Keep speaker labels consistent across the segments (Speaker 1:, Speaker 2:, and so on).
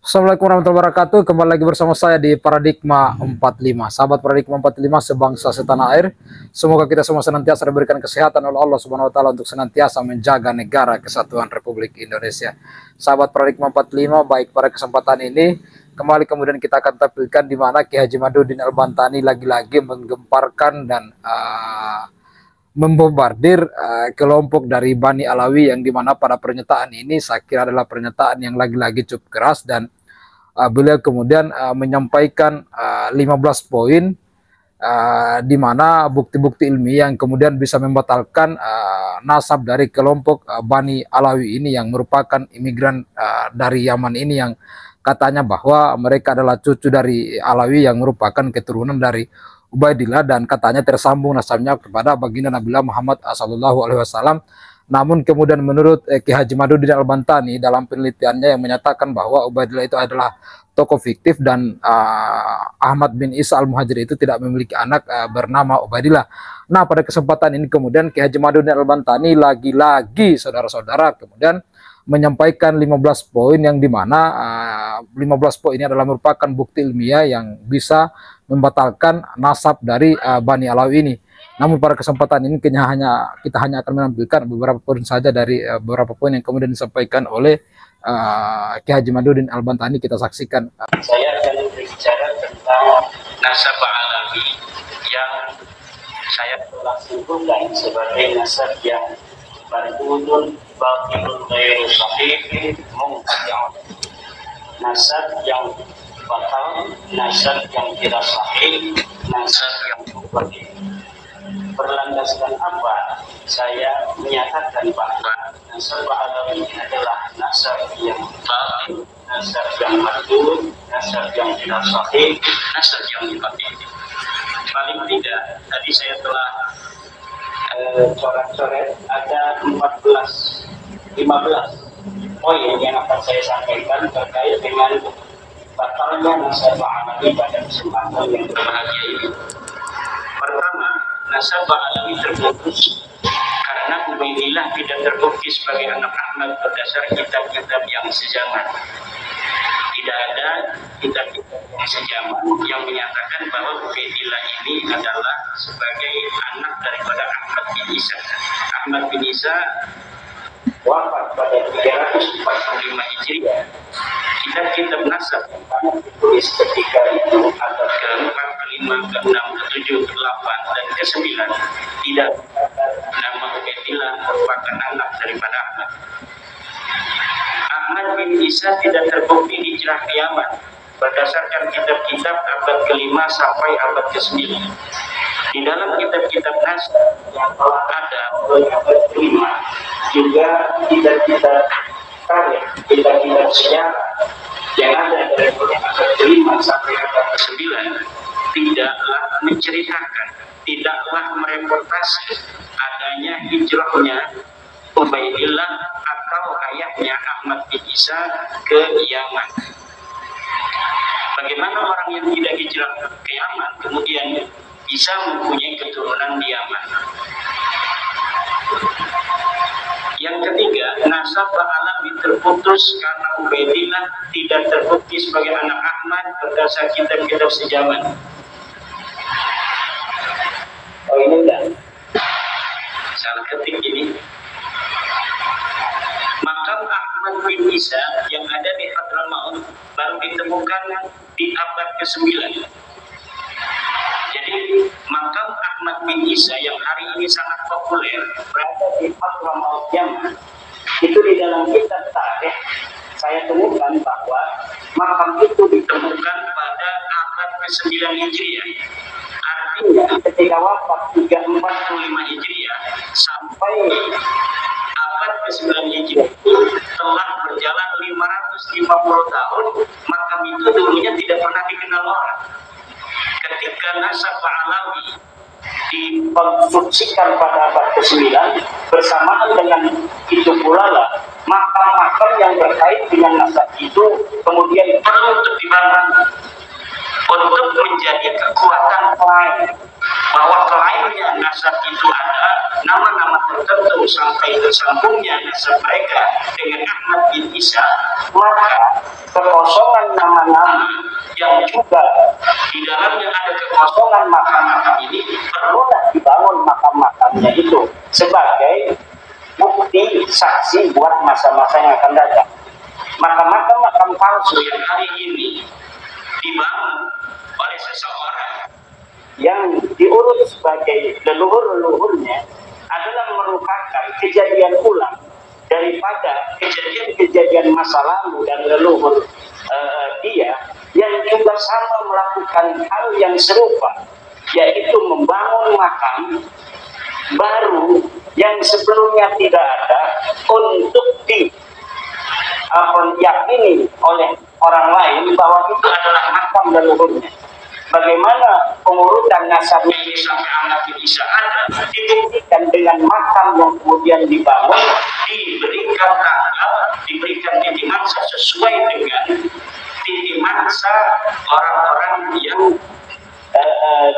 Speaker 1: Assalamualaikum warahmatullahi wabarakatuh. Kembali lagi bersama saya di Paradigma 45. Sahabat Paradigma 45 sebangsa setanah air. Semoga kita semua senantiasa diberikan kesehatan oleh Allah Subhanahu wa taala untuk senantiasa menjaga negara kesatuan Republik Indonesia. Sahabat Paradigma 45, baik pada kesempatan ini kembali kemudian kita akan tampilkan di mana Ki Haji Madudin Al-Bantani lagi-lagi menggemparkan dan membombardir kelompok dari Bani Alawi, yang dimana pada pernyataan ini saya kira adalah pernyataan yang lagi-lagi cukup keras, dan beliau kemudian menyampaikan 15 poin di mana bukti-bukti ilmiah yang kemudian bisa membatalkan nasab dari kelompok Bani Alawi ini, yang merupakan imigran dari Yaman ini, yang katanya bahwa mereka adalah cucu dari Alawi yang merupakan keturunan dari Ubaidillah, dan katanya tersambung nasabnya kepada baginda Nabiullah Muhammad SAW. Namun kemudian menurut Ki Haji Madudin Al-Bantani dalam penelitiannya yang menyatakan bahwa Ubaidillah itu adalah tokoh fiktif, dan Ahmad bin Isa Al-Muhajir itu tidak memiliki anak bernama Ubaidillah. Nah, pada kesempatan ini kemudian Ki Haji Madudin Al-Bantani lagi-lagi saudara-saudara kemudian menyampaikan 15 poin, yang dimana 15 poin ini adalah merupakan bukti ilmiah yang bisa membatalkan nasab dari Bani Alawi ini. Namun pada kesempatan ini kita hanya akan menampilkan beberapa poin saja dari beberapa poin yang kemudian disampaikan oleh Ki Haji Madudin Al-Bantani. Kita saksikan.
Speaker 2: Saya akan berbicara tentang nasab Alawi yang saya telah simpulkan sebagai nasab yang mardudun, batilun, ghairu sahih, mungkar. Nasab yang batal, nasab yang tidak sahih, nasab yang batil. Berlandaskan apa saya menyatakan bahwa nasab Alawi adalah nasab yang batil, nasab yang mardud, nasab yang tidak sahih, nasab yang batil. Paling tidak tadi saya telah coret-coret ada 15 poin yang akan saya sampaikan terkait dengan batalnya nasab Alawi pada kesempatan yang berbahagia ini. Pertama, nasab Alawi terputus karena Ubaidillah tidak terbukti sebagai anak Ahmad berdasar kitab-kitab yang sejaman. Tidak ada kitab-kitab yang sejaman yang menyatakan bahwa Ubaidillah ini adalah sebagai anak daripada Ahmad bin Isa. Ahmad bin Isa wafat pada 345 Hijriah. Kitab-kitab nasab yang ditulis ketika itu abad ke-4, ke-5, ke-6, ke-7, ke-8, dan ke-9 tidak nama Ubaidillah merupakan anak daripada Ahmad. Ahmad bin Isa tidak terbukti hijrah ke Yaman berdasarkan kitab-kitab abad ke-5 sampai abad ke-9. Di dalam kitab-kitab nasab yang telah ada mulai abad ke-5 juga kitab-kitab tarikh, kitab-kitab sejarah yang ada dari mulai abad ke-5 sampai abad ke-9 tidaklah menceritakan, tidaklah mereportasi adanya hijrahnya Ubaidillah atau ayahnya Ahmad bin Isa ke Yaman. Bagaimana orang yang tidak hijrah ke Yaman kemudian bisa mempunyai keturunan di Yaman? Yang ketiga, nasab Alawi terputus karena Ubaidillah tidak terbukti sebagai anak Ahmad berdasar kitab-kitab sejaman. Oh, ini enggak salah ketik ini. Makam Ahmad bin Isa yang ada di Hadramaut baru ditemukan di abad ke-9. Jadi makam Ahmad bin Isa yang hari ini sangat populer berada di Hadramaut Yaman. Itu di dalam kitab tarikh saya temukan bahwa makam itu ditemukan pada abad ke-9 Hijriah. Artinya ketika wafat 345 Hijriah sampai abad ke-9 Hijriah telah berjalan 550 tahun, makam itu dulunya tidak pernah dikenal orang. Ketika nasab Alawi dikonstruksikan pada abad ke-9, bersamaan dengan itu pula lah makam-makam yang terkait dengan nasab itu kemudian perlu untuk dibangun untuk menjadi kekuatan klaim bahwa klaimnya nasab itu ada nama-nama tertentu sampai tersambungnya nasab mereka dengan Ahmad bin Isa, maka kekosongan kekosongan nama-nama yang juga di dalamnya ada kekosongan makam-makam ini, perlulah dibangun makam-makamnya itu sebagai bukti saksi buat masa-masa yang akan datang. Maka makam-makam palsu yang hari ini dibangun oleh seseorang yang diurut sebagai leluhur-leluhurnya adalah merupakan kejadian ulang daripada kejadian-kejadian masa lalu dan leluhur dia yang juga sama melakukan hal yang serupa, yaitu membangun makam baru yang sebelumnya tidak ada untuk diyakini oleh orang lain bahwa itu adalah makam leluhurnya. Bagaimana pengurutan nasabnya ini sampai anak bisa ada dibuktikan dengan makam yang kemudian dibangun, diberikan tanggal, diberikan titik masa sesuai dengan titik masa orang-orang yang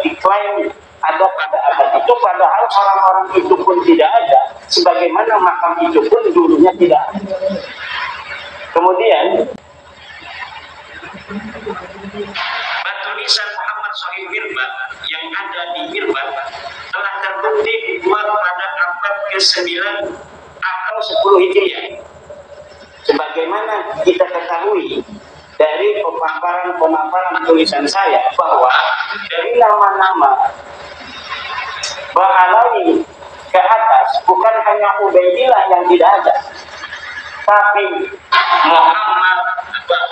Speaker 2: diklaim ada pada abad itu, padahal orang-orang itu pun tidak ada, sebagaimana makam itu pun dulunya tidak ada. Kemudian batu nisan Muhammad Sahih Mirbat yang ada di Mirbat telah terbukti dibuat pada abad ke-9 atau 10 Hijriah. Sebagaimana kita ketahui dari pemaparan tulisan saya bahwa dari nama-nama Ba'alawi ke atas bukan hanya Ubaidillah yang tidak ada, tapi Muhammad,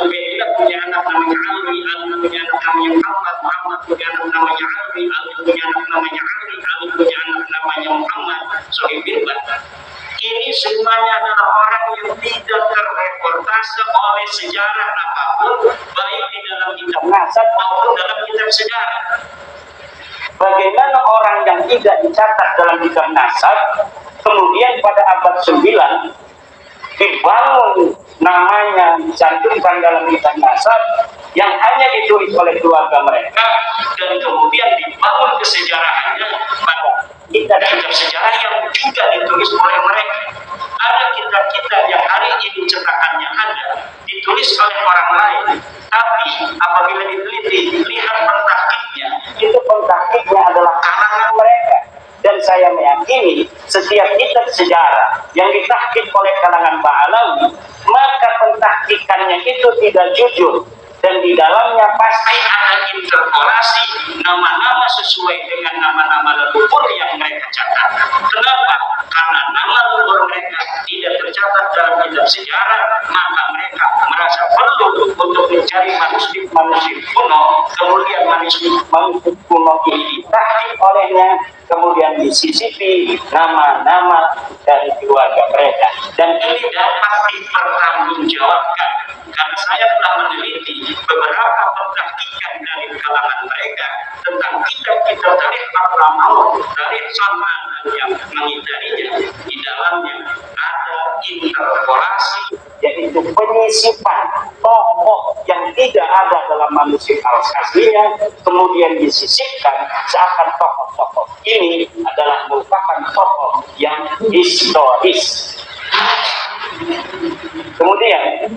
Speaker 2: Ubaidillah punya anak namanya Ali, Ali punya anak namanya Muhammad, Muhammad punya anak namanya Ali, Ali punya anak namanya Ali, Ali punya anak namanya Muhammad. Sahih Mirbat ini semuanya adalah orang yang tidak terreportase oleh sejarah apapun, baik di dalam kitab nasab maupun dalam kitab sejarah. Bagaimana orang yang tidak dicatat dalam kitab nasab kemudian pada abad 9 dibangun namanya, dicantumkan dalam kitab nasab yang hanya ditulis oleh keluarga mereka, dan kemudian dibangun kesejarahannya pada kitab-kitab sejarah yang juga ditulis oleh mereka. Ada kitab-kitab yang hari ini cetakannya ada, ditulis oleh orang lain, tapi apabila diteliti, lihat pentahkiknya, itu pentahkiknya adalah kalangan mereka. Dan saya meyakini setiap kitab sejarah yang ditahkik oleh kalangan Ba'alawi, maka pentahkikannya itu tidak jujur, dan di dalamnya pasti ada interpolasi nama-nama sesuai dengan nama-nama leluhur yang mereka catat. Kenapa? Karena nama leluhur mereka tidak tercatat dalam kitab sejarah, maka mereka merasa perlu untuk mencari manuskrip kuno, kemudian manuskrip kuno ini ditahkik olehnya, kemudian disisipi nama-nama dari keluarga mereka, dan ini dapat dipertanggungjawabkan karena saya telah meneliti beberapa pentahkikan dari kalangan mereka tentang kitab-kitab tarikh Hadramaut, tarikh Salman yang mengitarinya. Di dalamnya ada interpolasi, yaitu penyisipan tokoh yang tidak ada dalam manuskrip aslinya, kemudian disisipkan seakan tokoh-tokoh ini adalah merupakan tokoh yang historis. Kemudian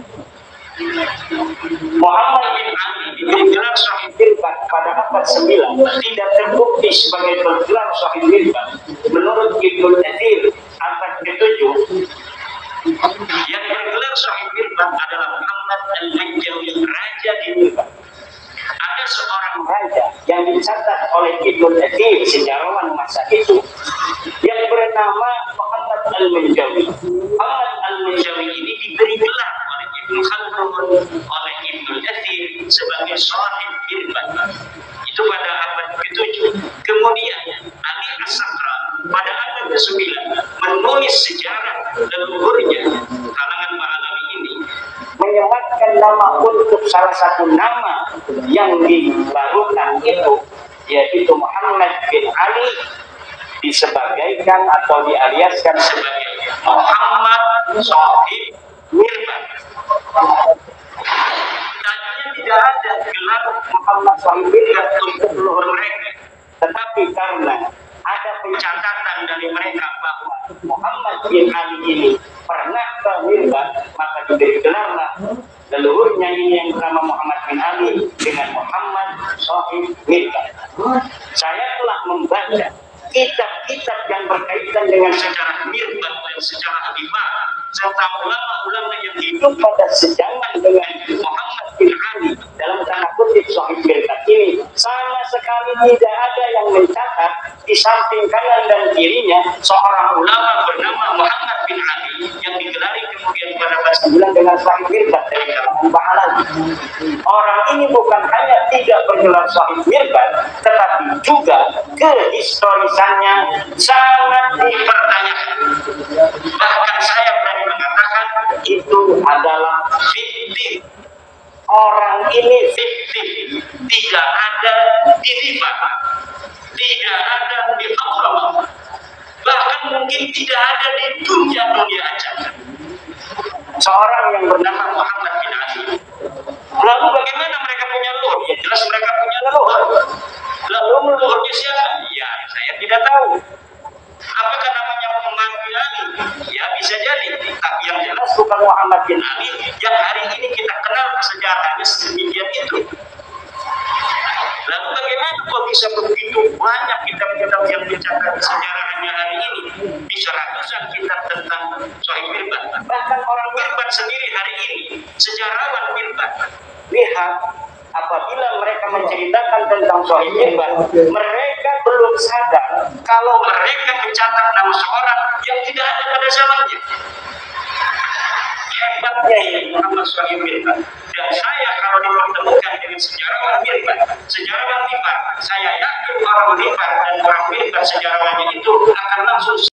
Speaker 2: Muhammad bin Ali diberi gelar Sahih Mirbat pada abad 9 tidak terbukti sebagai bergelar Sahih Mirbat. Menurut Ibnu Katsir abad ke-7 yang bergelar Sahih Mirbat adalah Muhammad al-Manjawi, raja di Mirbat. Ada seorang raja yang dicatat oleh Ibnu Katsir, sejarawan masa itu, yang bernama Muhammad al-Manjawi. Muhammad al-Manjawi ini diberi gelar oleh Ibnu Khaldun, oleh Ibnu Katsir sebagai Sahih Mirbat. Itu pada abad ke-7. Kemudian Ali As-Sakra pada abad ke-9 menulis sejarah leluhurnya kalangan Ba'alawi ini, menyematkan nama untuk salah satu nama yang dibarukan itu, yaitu Muhammad bin Ali, disebagaikan atau dialiaskan sebagai Muhammad Sahih Mirbat. Tadinya tidak ada gelar Muhammad Sahih Mirbat untuk leluhur mereka, tetapi karena ada pencatatan dari mereka bahwa Muhammad bin Ali ini pernah ke Mirbat, maka diberi gelarlah leluhurnya ini yang bernama Muhammad bin Ali dengan Muhammad Shahid Mirbat. Saya telah membaca kitab-kitab yang berkaitan dengan sejarah Mirbat dan sejarah Habibah serta ulama-ulama yang hidup pada sejaman dengan Muhammad bin Ali dalam tanda kutip Shahid Mirbat ini. Sama sekali tidak ada yang mencatat di samping kanan dan kirinya seorang ulama bernama Muhammad bin Ali yang digelari kemudian pada bahasa bilang dengan Shahid Mirbat dari kalangan Bahalan. Orang ini bukan hanya tidak bergelar Shahid Mirbat, tetapi juga kehistorisannya sangat dipertanyakan. Bahkan saya berani mengatakan itu adalah fiktif. Orang ini fiktif, tidak ada di riba, tidak ada di Hadramaut, bahkan mungkin tidak ada di dunia aja. Seorang yang bernama Muhammad bin Ali. Lalu bagaimana mereka punya leluhur? Ya jelas mereka punya leluhur. Lalu leluhurnya siapa? Ya saya tidak tahu. Apakah namanya Muhammad bin Ali? Ya bisa jadi. Tapi yang jelas bukan Muhammad bin Ali yang hari ini kita kenal sejarahnya sedemikian itu. Lalu bagaimana kok bisa begitu banyak kitab-kitab yang mencatat sejarahnya hari ini? Bisa ratusan kitab tentang Shahid Mirbat. Bahkan orang Mirbat sendiri hari ini, sejarawan Mirbat, lihat apabila mereka menceritakan tentang Shahid Mirbat, mereka belum sadar kalau mereka mencatat nama seorang yang tidak ada pada zamannya. Hebatnya ini Muhammad Shahid Mirbat. Dan saya kalau dipertemukan dengan sejarawan Mirbat, saya yakin orang Mirbat dan orang Mirbat sejarawannya itu akan langsung